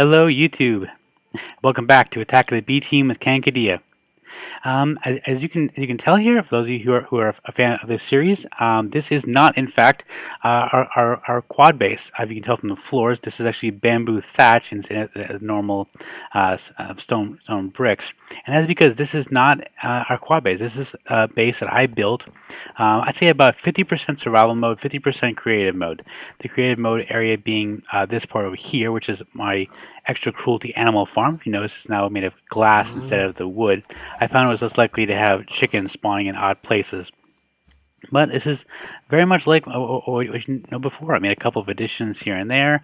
Hello, YouTube. Welcome back to Attack of the B Team with Kankadia. As you can tell here, for those of you who are a fan of this series, this is not, in fact, our quad base. You can tell from the floors, this is actually bamboo thatch instead of normal stone bricks, and that's because this is not our quad base. This is a base that I built. I'd say about 50% survival mode, 50% creative mode. The creative mode area being this part over here, which is my extra cruelty animal farm. If you notice, it's now made of glass instead of the wood. I found it was less likely to have chickens spawning in odd places. But this is very much like what you know before. I made a couple of additions here and there.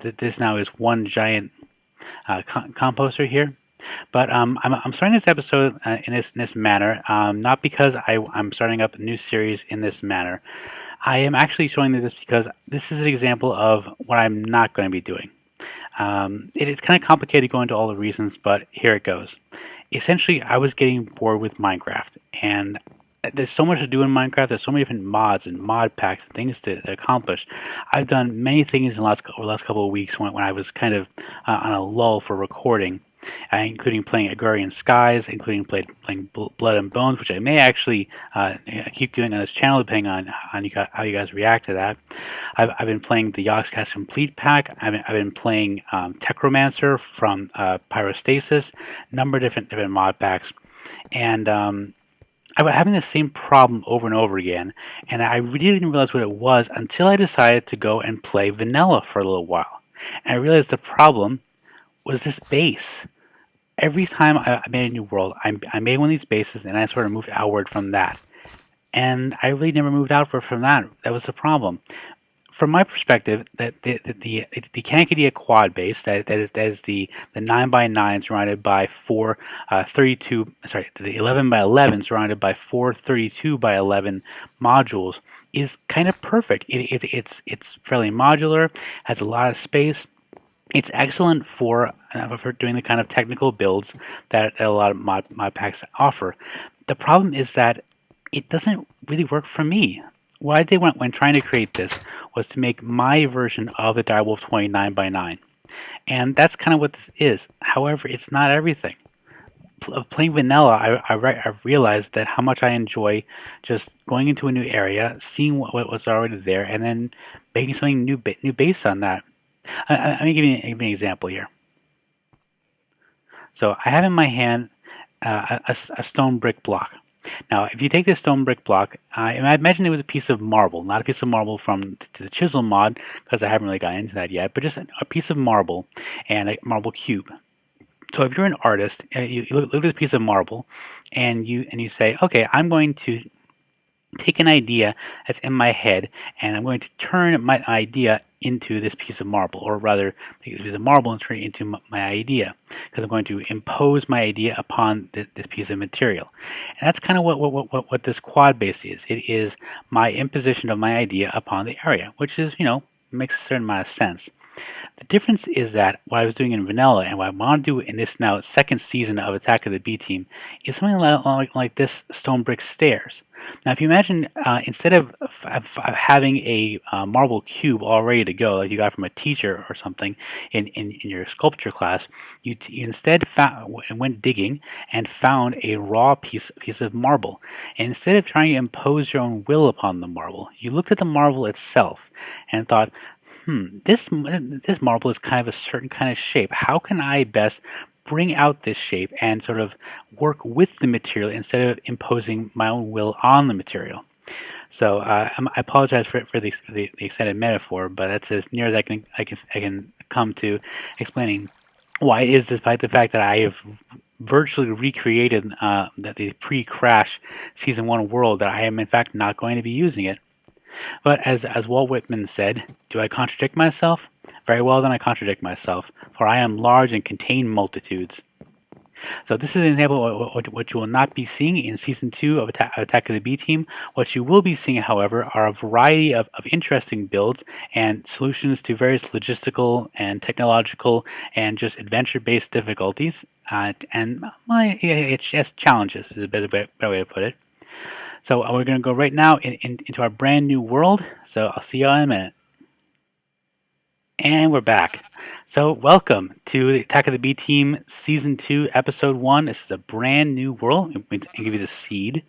This now is one giant composter here. But I'm starting this episode in this manner, not because I'm starting up a new series in this manner. I am actually showing this because this is an example of what I'm not going to be doing. It's kind of complicated going into all the reasons, but here it goes. Essentially, I was getting bored with Minecraft, and there's so much to do in Minecraft. There's so many different mods and mod packs and things to accomplish. I've done many things in the last couple of weeks when I was kind of on a lull for recording, including playing Agrarian Skies, including playing Blood and Bones, which I may actually keep doing on this channel depending on how you guys react to that. I've been playing the Yogscast Complete pack. I've been playing Techromancer from Pyrostasis, a number of different mod packs, and I was having the same problem over and over again, and I really didn't realize what it was until I decided to go and play vanilla for a little while. And I realized the problem was this base. Every time I made a new world, I made one of these bases, and I sort of moved outward from that. And I really never moved outward from that. That was the problem. From my perspective, that the Kankadia quad base, that is the 9x9 surrounded by four 32, sorry, the 11x11 surrounded by four 32x11 modules is kind of perfect. It's fairly modular, has a lot of space. It's excellent for doing the kind of technical builds that a lot of mod packs offer. The problem is that it doesn't really work for me. What I did when trying to create this was to make my version of the Direwolf 29x9. And that's kind of what this is. However, it's not everything. Playing vanilla, I realized that how much I enjoy just going into a new area, seeing what was already there, and then making something new based on that. Let me give you an example here. So I have in my hand a stone brick block. Now, if you take this stone brick block, I imagine it was a piece of marble, not a piece of marble from the chisel mod, because I haven't really gotten into that yet, but just a piece of marble and a marble cube. So if you're an artist, you look at this piece of marble, and you say, okay, I'm going to take an idea that's in my head, and I'm going to turn my idea into this piece of marble, or rather, take this piece of marble and turn it into my idea, because I'm going to impose my idea upon this piece of material. And that's kind of what this quad base is. It is my imposition of my idea upon the area, which is, makes a certain amount of sense. The difference is that what I was doing in vanilla and what I want to do in this now second season of Attack of the B Team is something like this stone brick stairs. Now, if you imagine instead of having a marble cube all ready to go, like you got from a teacher or something in your sculpture class, you instead went digging and found a raw piece of marble. And instead of trying to impose your own will upon the marble, you looked at the marble itself and thought, this marble is kind of a certain kind of shape. How can I best bring out this shape and sort of work with the material instead of imposing my own will on the material? So I apologize for the extended metaphor, but that's as near as I can come to explaining why it is, despite the fact that I have virtually recreated the pre-crash season 1 world, that I am in fact not going to be using it. But as Walt Whitman said, do I contradict myself? Very well, then I contradict myself, for I am large and contain multitudes. So this is an example of what you will not be seeing in Season 2 of Attack of the B Team. What you will be seeing, however, are a variety of interesting builds and solutions to various logistical and technological and just adventure-based difficulties. And it's just challenges is a better way to put it. So we're going to go right now into our brand new world. So I'll see you all in a minute. And we're back. So, welcome to the Attack of the B Team Season 2, Episode 1. This is a brand new world. I'm going to give you the seed.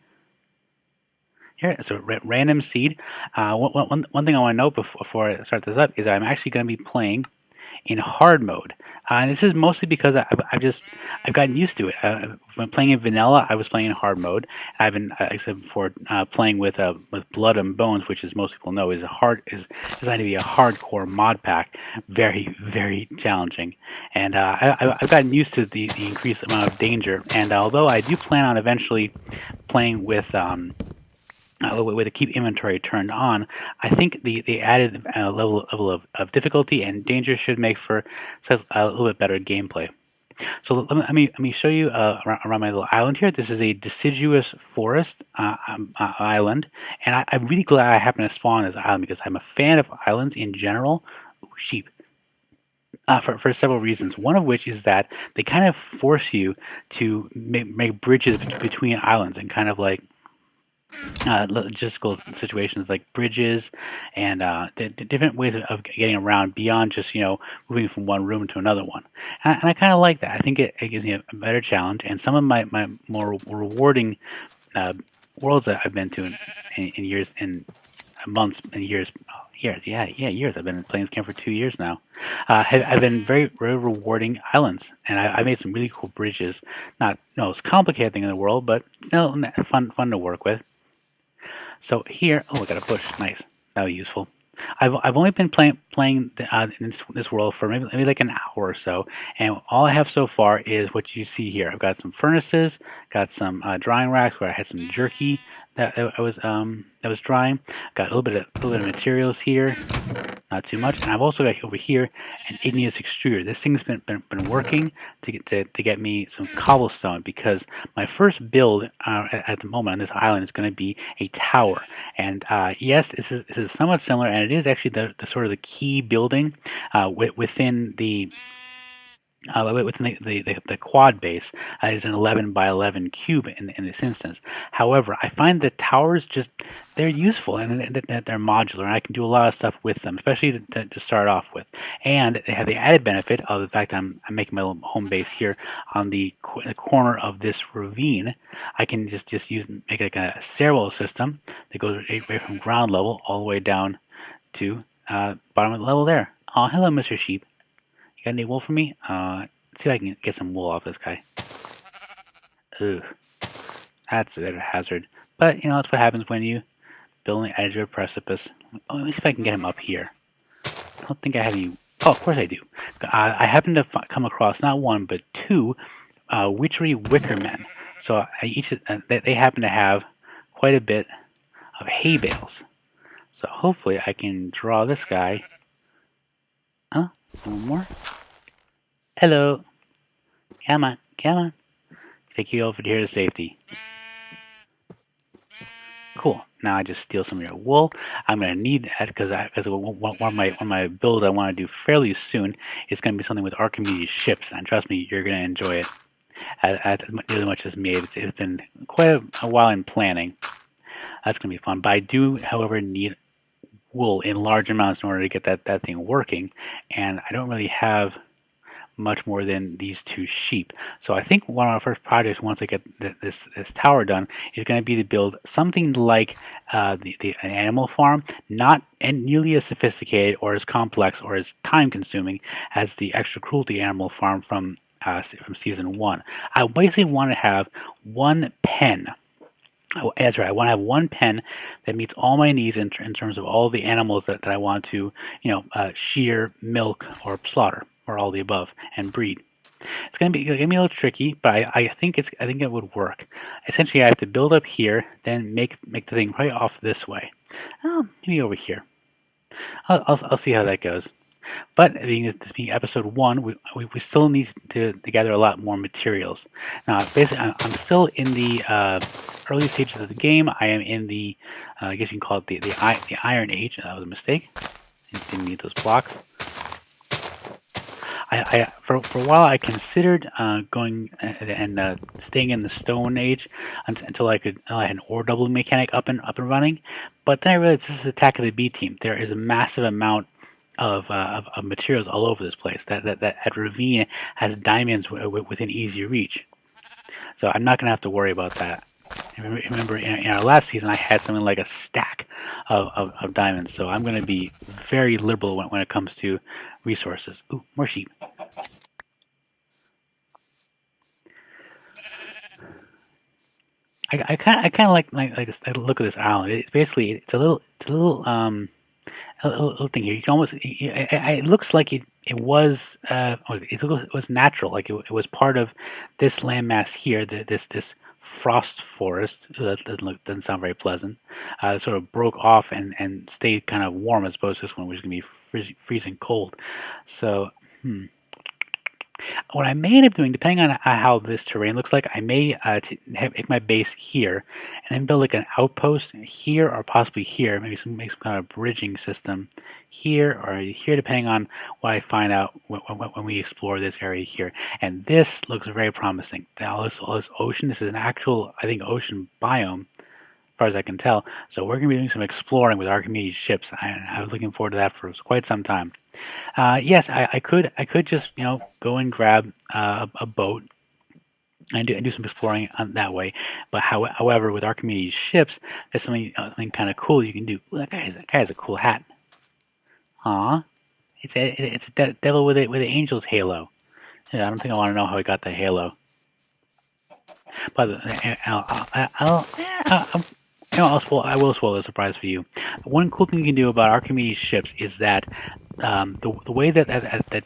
Here, so random seed. One thing I want to note before I start this up is that I'm actually going to be playing in hard mode. And this is mostly because I've gotten used to it. When playing in vanilla, I was playing in hard mode. I've been, like I said before, playing with Blood and Bones, which, as most people know, is designed to be a hardcore mod pack. Very, very challenging. And I've gotten used to the increased amount of danger. And although I do plan on eventually playing with way to keep inventory turned on, I think the added level of difficulty and danger should make for a little bit better gameplay. So let me show you around my little island here. This is a deciduous forest island, and I'm really glad I happened to spawn this island because I'm a fan of islands in general. Ooh, sheep. For several reasons. One of which is that they kind of force you to make bridges between islands and kind of like logistical situations like bridges and different ways of getting around beyond just moving from one room to another one. And I kind of like that. I think it gives me a better challenge. And some of my more rewarding uh, worlds that I've been to in years, in months and years. Years. I've been playing this game for 2 years now. Have been very rewarding islands, and I made some really cool bridges. Not no most complicated thing in the world, but still fun to work with. So here, oh, I got a bush. Nice. That was useful. I've only been playing in this world for maybe like an hour or so, and all I have so far is what you see here. I've got some furnaces, got some drying racks where I had some jerky that was drying. Got a little bit of materials here, not too much, and I've also got over here an igneous extruder. This thing's been working to get me some cobblestone because my first build at the moment on this island is going to be a tower. And yes, this is somewhat similar, and it is actually the sort of the key building within the the quad base is an 11 by 11 cube in this instance. However, I find that towers they're useful and that they're modular, and I can do a lot of stuff with them, especially to start off with. And they have the added benefit of the fact that I'm making my little home base here on the corner of this ravine. I can just make like a stairwell system that goes right from ground level all the way down to bottom of the level there. Oh, hello, Mr. Sheep. You got any wool for me? Let's see if I can get some wool off this guy. Ugh. That's a bit of a hazard. But, that's what happens when you build on the edge of a precipice. Oh, let me see if I can get him up here. I don't think I have any... Oh, of course I do. I happen to come across not one, but two witchery wicker men. So they happen to have quite a bit of hay bales. So hopefully I can draw this guy. Huh? One more. Hello. Come on. Take you over here to safety. Cool. Now I just steal some of your wool. I'm gonna need that because one of my builds I want to do fairly soon is gonna be something with Archimedes ships, and trust me, you're gonna enjoy it as much as me. It's been quite a while in planning. That's gonna be fun. But I do, however, need wool in large amounts in order to get that thing working, and I don't really have much more than these two sheep. So I think one of our first projects, once I get this tower done, is going to be to build something like an animal farm, not nearly as sophisticated or as complex or as time-consuming as the extra cruelty animal farm from season 1. I basically want to have one pen. That's right. I want to have one pen that meets all my needs in terms of all the animals that I want to, shear, milk, or slaughter, or all the above, and breed. It's gonna be a little tricky, but I think it would work. Essentially, I have to build up here, then make the thing right off this way. Oh, maybe over here. I'll see how that goes. But this being episode 1, we still need to gather a lot more materials. Now, basically, I'm still in the early stages of the game. I am in the, I guess you can call it the Iron Age. That was a mistake. Didn't need those blocks. For a while I considered going and staying in the Stone Age until I had an ore doubling mechanic up and running. But then I realized this is Attack of the B Team. There is a massive amount of materials all over this place. That ravine has diamonds within easy reach. So I'm not going to have to worry about that. Remember, in our last season, I had something like a stack of diamonds. So I'm going to be very liberal when it comes to resources. Ooh, more sheep. I kind of like this, I look at this island. It's basically it's a little little thing here. You can almost it looks like it was it was natural, like it was part of this landmass here. This frost forest. Ooh, that doesn't sound very pleasant. Sort of broke off and stayed kind of warm as opposed to this one, which is going to be freezing cold. So. What I may end up doing, depending on how this terrain looks like, I may make my base here, and then build like an outpost here or possibly here. Maybe make some kind of bridging system here or here, depending on what I find out when we explore this area here. And this looks very promising. All this ocean. This is an actual, I think, ocean biome, as far as I can tell. So we're going to be doing some exploring with Archimedes ships. I was looking forward to that for quite some time. Yes, I could just go and grab a boat and do some exploring on that way. But however, with Archimedes ships, there's something kind of cool you can do. Ooh, that guy has a cool hat. Aw, it's a devil with an angel's halo. Yeah, I don't think I want to know how he got the halo. But I will spoil a surprise for you. One cool thing you can do about Archimedes ships is that the way that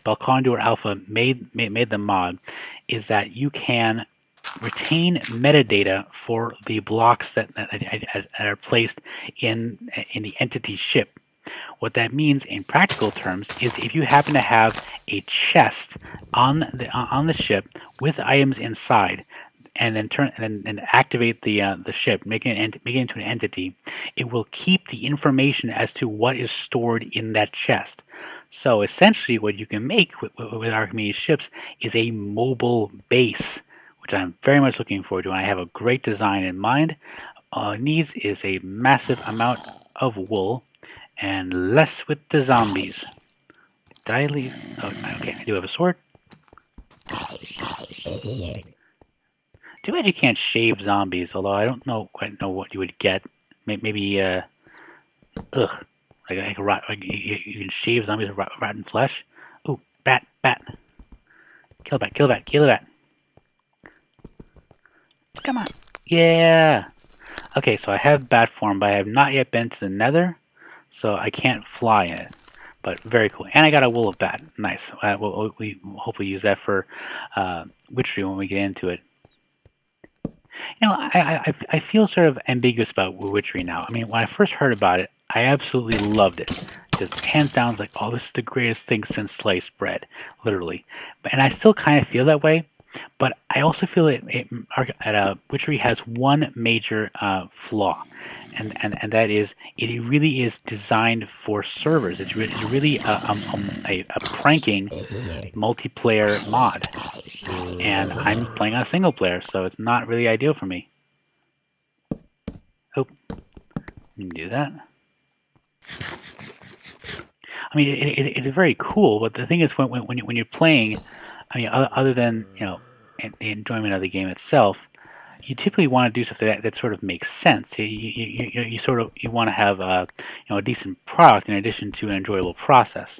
Balcondur Alpha made the mod is that you can retain metadata for the blocks that are placed in the entity ship. What that means in practical terms is if you happen to have a chest on the ship with items inside, and then activate the ship, make it into an entity, it will keep the information as to what is stored in that chest. So essentially, what you can make with Archimedes ships is a mobile base, which I'm very much looking forward to. And I have a great design in mind. All it needs is a massive amount of wool and less with the zombies. Did I leave? Oh, okay, I do have a sword. Too bad you can't shave zombies, although I don't quite know what you would get. Maybe, ugh. Like you can shave zombies with rotten flesh. Ooh, bat. Kill a bat. Come on. Yeah. Okay, so I have bat form, but I have not yet been to the nether, so I can't fly in it. But very cool. And I got a wool of bat. Nice. We hopefully use that for witchery when we get into it. I feel sort of ambiguous about witchery now. I mean, when I first heard about it, I absolutely loved it. Just hands down, it's like, oh, this is the greatest thing since sliced bread, literally. And I still kind of feel that way. But I also feel that witchery has one major flaw, and that is it really is designed for servers. It's really a pranking multiplayer mod, and I'm playing on a single player, so it's not really ideal for me. Oh, you can do that. I mean, it's very cool, but the thing is, when you're playing, I mean, other than the enjoyment of the game itself, you typically want to do stuff that sort of makes sense. You want to have a decent product in addition to an enjoyable process.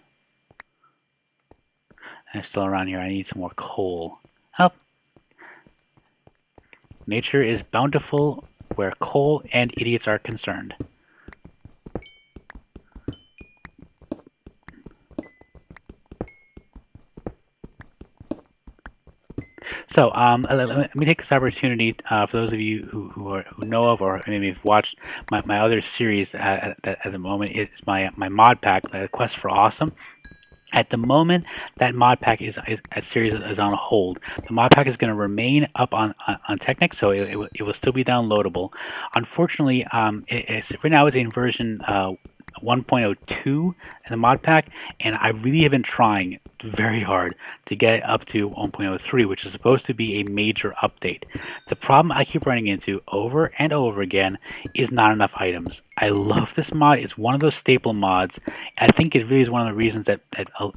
And still around here, I need some more coal. Oh, nature is bountiful where coal and idiots are concerned. So let me take this opportunity for those of you who know of or maybe have watched my other series at the moment. It's my mod pack, Quest for Awesome. At the moment, that mod pack series is on hold. The mod pack is going to remain up on Technic, so it will still be downloadable. Unfortunately, right now it's in version 1.02 in the mod pack, and I really have been trying very hard to get up to 1.03, which is supposed to be a major update. The problem I keep running into over and over again is not enough items. I love this mod. It's one of those staple mods. I think it really is one of the reasons that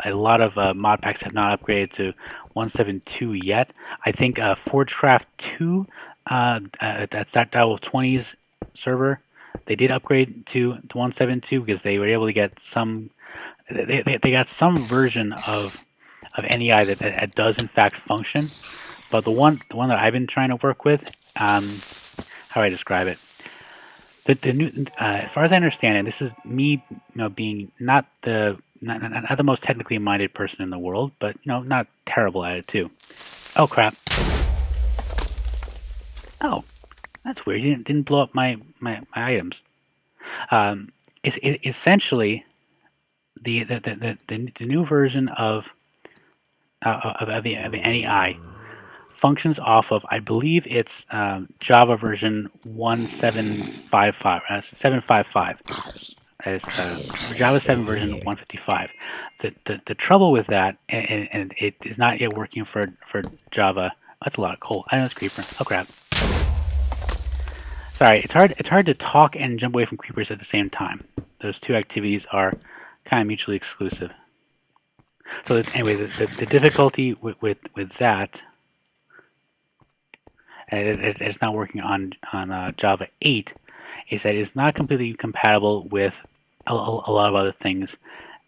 a lot of mod packs have not upgraded to 1.7.2 yet. I think Forgecraft 2, that's that BDouble20's server, they did upgrade to 1.7.2 because they were able to get some. They got some version of NEI that does in fact function, but the one that I've been trying to work with, how do I describe it? The new, as far as I understand it, this is me, being not the most technically minded person in the world, but not terrible at it too. Oh crap! Oh, that's weird. You didn't blow up my items. Essentially the new version of the NEI functions off of, I believe it's Java version 1755, 755. As Java 7 version 155. The trouble with that, and it is not yet working for Java. That's a lot of coal. I know it's creeper. Oh crap. Sorry, it's hard to talk and jump away from creepers at the same time. Those two activities are kind of mutually exclusive. So anyway, the difficulty with that, and it's not working on Java 8, is that it's not completely compatible with a lot of other things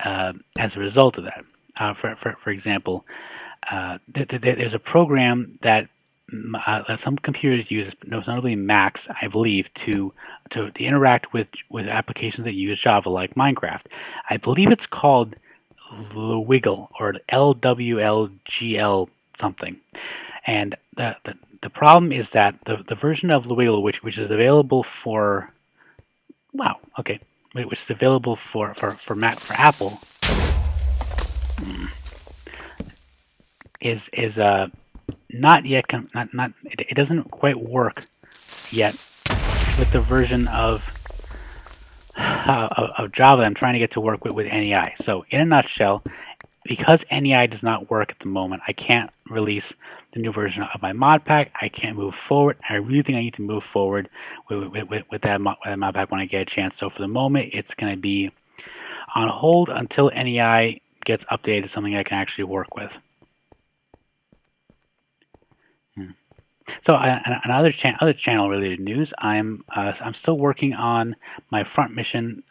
as a result of that. For example, there's a program that some computers use, notably Macs, I believe, to interact with applications that use Java, like Minecraft. I believe it's called Lwiggle, or LWLGL something. And the problem is that the version of Lwiggle which is available for which is available for Apple is not yet it doesn't quite work yet with the version of Java that I'm trying to get to work with NEI. So in a nutshell, because NEI does not work at the moment, I can't release the new version of my mod pack. I can't move forward. I really think I need to move forward with that mod pack when I get a chance. So for the moment, it's going to be on hold until NEI gets updated to something I can actually work with. So another channel related news. I'm still working on my front mission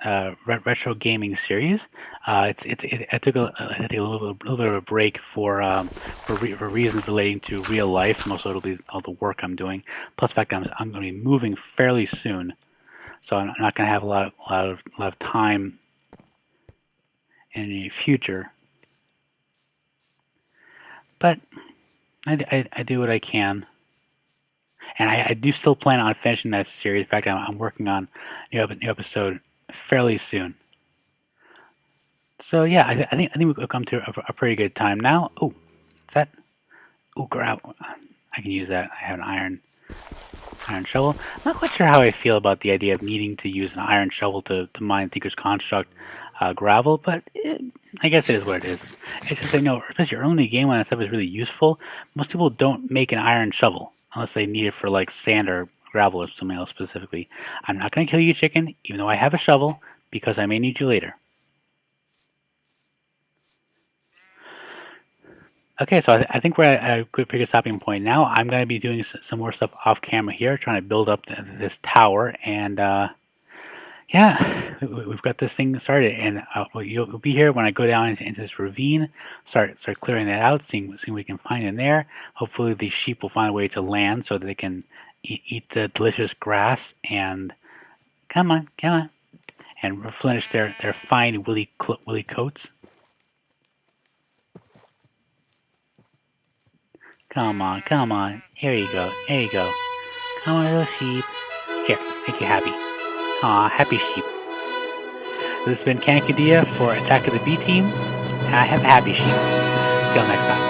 retro gaming series. I took a little bit of a break for reasons relating to real life, most notably all the work I'm doing. Plus, the fact I'm going to be moving fairly soon, so I'm not going to have a lot of time in the future. But I do what I can. And I do still plan on finishing that series. In fact, I'm working on a new episode fairly soon. So yeah, I think we've come to a pretty good time now. Oh, is that? Oh, grab! I can use that. I have an iron shovel. I'm not quite sure how I feel about the idea of needing to use an iron shovel to mine Thinker's Construct gravel, but I guess it is what it is. It's just especially early in the game when that stuff is really useful. Most people don't make an iron shovel unless they need it for like sand or gravel or something else specifically. I'm not going to kill you, chicken, even though I have a shovel, because I may need you later. Okay, so I think we're at a pretty good stopping point now. I'm going to be doing some more stuff off camera here, trying to build up this tower, and yeah, we've got this thing started. And you'll be here when I go down into this ravine, start clearing that out, seeing what we can find in there. Hopefully, these sheep will find a way to land so that they can eat the delicious grass and come on, and replenish their fine woolly coats. Come on. Here you go. Come on, little sheep. Here, make you happy. Aw, happy sheep. This has been GenerikB for Attack of the B Team. And I have a happy sheep. Till next time.